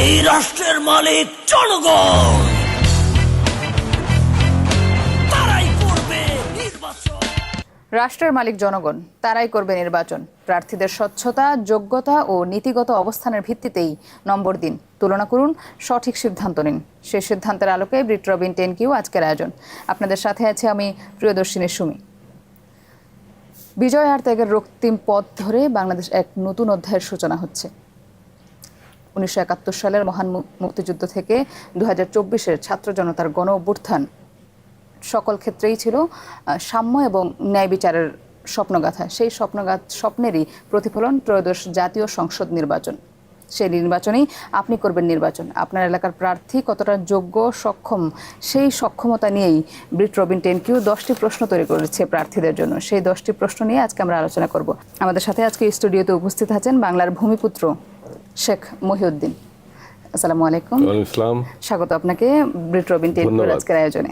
এই রাষ্ট্রের মালিক জনগণ, তারাই করবে নির্বাচন। রাষ্ট্রের মালিক জনগণ, তারাই করবে নির্বাচন। প্রার্থীদের স্বচ্ছতা, যোগ্যতা ও নীতিগত অবস্থানের ভিত্তিতেই নম্বর দিন, তুলনা করুন, সঠিক সিদ্ধান্ত নিন। সেই সিদ্ধান্তের আলোকে ব্রিট রবিন 10Q আজকের আয়োজন। আপনাদের সাথে আছে আমি প্রিয়দর্শিনী সুমি। বিজয় আর ত্যাগের রক্তিম পথ ধরে বাংলাদেশ এক নতুন অধ্যায়ের সূচনা হচ্ছে। 1971 সালের মহান মুক্তিযুদ্ধ থেকে 2024-এর ছাত্র জনতার গণ অভ্যুত্থান সকল ক্ষেত্রেই ছিল সাম্য এবং ন্যায় বিচারের স্বপ্নগাথা। সেই স্বপ্নেরই প্রতিফলন ত্রয়োদশ জাতীয় সংসদ নির্বাচন। সেই নির্বাচনেই আপনি করবেন নির্বাচন। আপনার এলাকার প্রার্থী কতটা যোগ্য, সক্ষম, সেই সক্ষমতা নিয়েই ব্রিট রবিন 10Q 10টি প্রশ্ন তৈরি করেছে প্রার্থীদের জন্য। সেই 10টি প্রশ্ন নিয়ে আজকে আমরা আলোচনা করব। আমাদের সাথে আজকে স্টুডিওতে উপস্থিত আছেন বাংলার ভূমিপুত্র শেখ মহিউদ্দিন। আসসালামু আলাইকুম। স্বাগত আপনাকে ব্রিট রবিন 10Q আজকের আয়োজনে।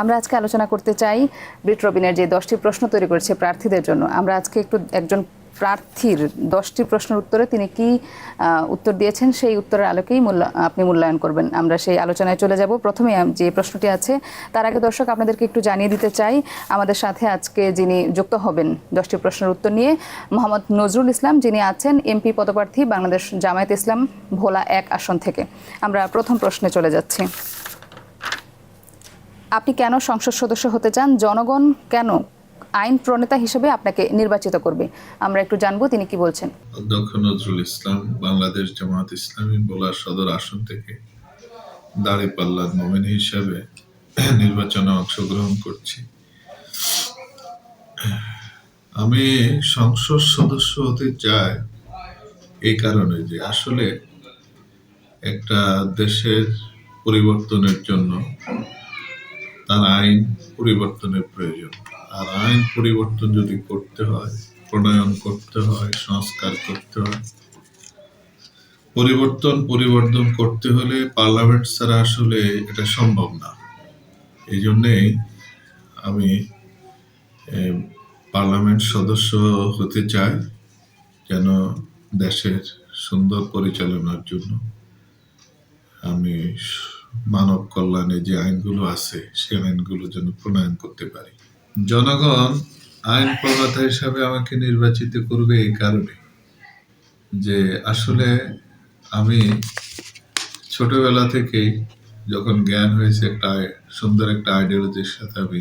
আমরা আজকে আলোচনা করতে চাই ব্রিট রবিনের যে 10টি প্রশ্ন তৈরি করেছে প্রার্থীদের জন্য। আমরা আজকে একটু একজন প্রার্থীর 10টি প্রশ্নের উত্তরে তিনি কি উত্তর দিয়েছেন সেই উত্তরের আলোকেই আপনি মূল্যায়ন করবেন। আমরা সেই আলোচনায় চলে যাব। প্রথমে যে প্রশ্নটি আছে তার আগে দর্শক আপনাদেরকে একটু জানিয়ে দিতে চাই, আমাদের সাথে আজকে যিনি যুক্ত হবেন 10টি প্রশ্নের উত্তর নিয়ে, মোহাম্মদ নজরুল ইসলাম, যিনি আছেন এমপি পদপ্রার্থী বাংলাদেশ জামায়াত ইসলাম ভোলা 1 আসন থেকে। আমরা প্রথম প্রশ্নে চলে যাচ্ছি। আপনি কেন সংসদ সদস্য হতে চান? জনগণ কেন আইন প্রণেতা হিসেবে আপনাকে নির্বাচিত করবে? আমরা একটু জানবো তিনি কি বলছেন। অধ্যক্ষ নজরুল ইসলাম, বাংলাদেশ জামায়াত ইসলামী ভোলা সদর আসন থেকে দাঁড়িপাল্লার নমিনি হিসাবে নির্বাচনে অংশগ্রহণ করছি। আমি সংসদ সদস্য হতে চাই এই কারণে যে আসলে একটা দেশের পরিবর্তনের জন্য তার আইন পরিবর্তনের প্রয়োজন। আর আইন পরিবর্তন যদি করতে হয়, প্রণয়ন করতে হয়, সংস্কার করতে হয়, পরিবর্তন করতে হলে পার্লামেন্ট ছাড়া আসলে এটা সম্ভব না। এই জন্যেই আমি পার্লামেন্ট সদস্য হতে চাই, যেন দেশের সুন্দর পরিচালনার জন্য আমি মানব কল্যাণে যে আইনগুলো আছে সেই আইনগুলো যেন প্রণয়ন করতে পারি। জনগণ আইন প্রণেতা হিসাবে আমাকে নির্বাচিত করবে এই কারণে যে আসলে আমি ছোটবেলা থেকেই যখন জ্ঞান হয়েছে একটা সুন্দর একটা আইডিওলজির সাথে আমি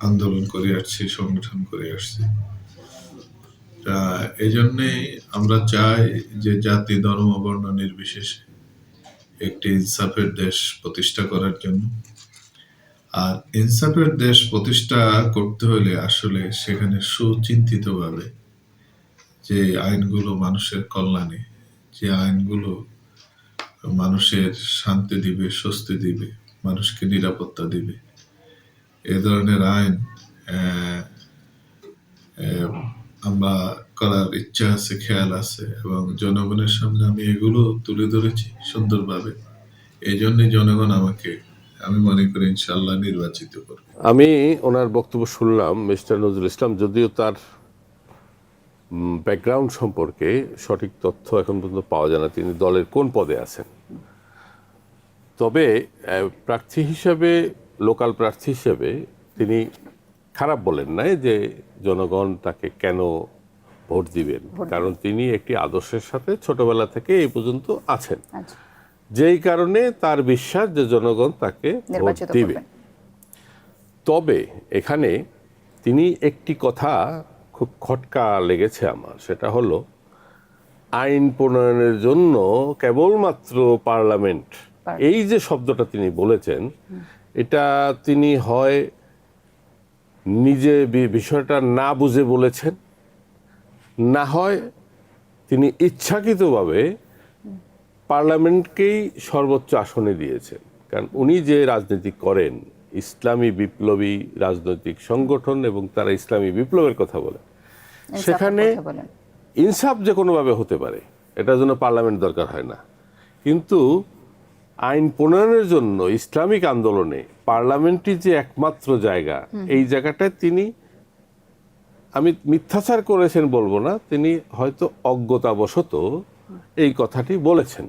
আন্দোলন করে আসছি, সংগঠন করে আসছি। তা এই জন্যেই আমরা চাই যে জাতি, ধর্ম, বর্ণ নির্বিশেষে একটি ইনসাফের দেশ প্রতিষ্ঠা করার জন্য। আর ইনসাফের দেশ প্রতিষ্ঠা করতে হলে আসলে সেখানে সুচিন্তিতভাবে যে আইনগুলো মানুষের কল্যাণে, যে আইনগুলো মানুষের শান্তি দিবে, স্বস্তি দিবে, মানুষকে নিরাপত্তা দিবে, এ ধরনের আইন আমরা করার ইচ্ছা আছে, খেয়াল আছে, এবং জনগণের সামনে আমি এগুলো তুলে ধরেছি সুন্দরভাবে। এই জন্যই জনগণ আমাকে, আমি মনে করি, ইনশাআল্লাহ নির্বাচিত করবে। আমি ওনার বক্তব্য শুনলাম। মিস্টার নজরুল ইসলাম, যদিও তার ব্যাকগ্রাউন্ড সম্পর্কে সঠিক তথ্য এখন পর্যন্ত পাওয়া যায় না, তিনি দলের কোন পদে আছেন, তবে প্রার্থী হিসেবে, লোকাল প্রার্থী হিসেবে তিনি খারাপ বলেন নাই যে জনগণ তাকে কেন ভোট দিবেন, কারণ তিনি একটি আদর্শের সাথে ছোটবেলা থেকে এই পর্যন্ত আছেন, যেই কারণে তার বিশ্বাস যে জনগণ তাকে ভোট দিবে। তবে এখানে তিনি একটি কথা খুব খটকা লেগেছে আমার, সেটা হলো আইন প্রণয়নের জন্য কেবলমাত্র পার্লামেন্ট, এই যে শব্দটা তিনি বলেছেন, এটা তিনি হয় নিজে বিষয়টা না বুঝে বলেছেন, না হয় তিনি ইচ্ছাকৃতভাবে পার্লামেন্টকেই সর্বোচ্চ আসনে দিয়েছেন। কারণ উনি যে রাজনীতি করেন, ইসলামী বিপ্লবী রাজনৈতিক সংগঠন, এবং তারা ইসলামী বিপ্লবের কথা বলে, সেখানে ইনসাফ যে কোনোভাবে হতে পারে, এটার জন্য পার্লামেন্ট দরকার হয় না। কিন্তু আইন প্রণয়নের জন্য ইসলামিক আন্দোলনে পার্লামেন্টই যে একমাত্র জায়গা, এই জায়গাটায় তিনি, আমি মিথ্যাচার করেছেন বলবো না, তিনি হয়তো অজ্ঞতাবশত এই কথাটি বলেছেন।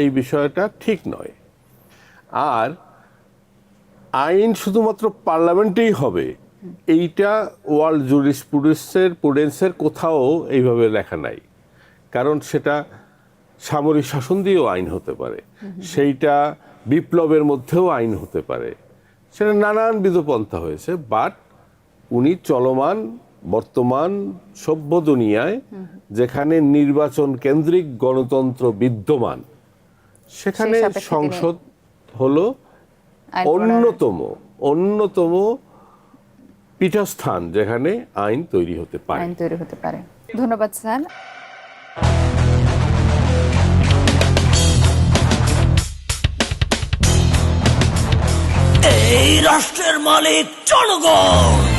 এই বিষয়টা ঠিক নয়। আর আইন শুধুমাত্র পার্লামেন্টেই হবে এইটা ওয়ার্ল্ড জুরিসপ্রুডেন্সের কোথাও এইভাবে লেখা নাই। কারণ সেটা সামরিক শাসন দিয়েও আইন হতে পারে, সেইটা বিপ্লবের মধ্যেও আইন হতে পারে, সেটা নানানবিধ পন্থা হয়েছে। বাট উনি চলমান বর্তমান সভ্য দুনিয়ায় যেখানে নির্বাচন কেন্দ্রিক গণতন্ত্র বিদ্যমান, সেখানে সেই সাপেক্ষে সংসদ হলো আইন প্রণয়নের অন্যতম পীঠস্থান যেখানে আইন তৈরি হতে পারে। আইন তৈরি হতে পারে। ধন্যবাদ স্যার। এই রাষ্ট্রের মালিক জনগণ।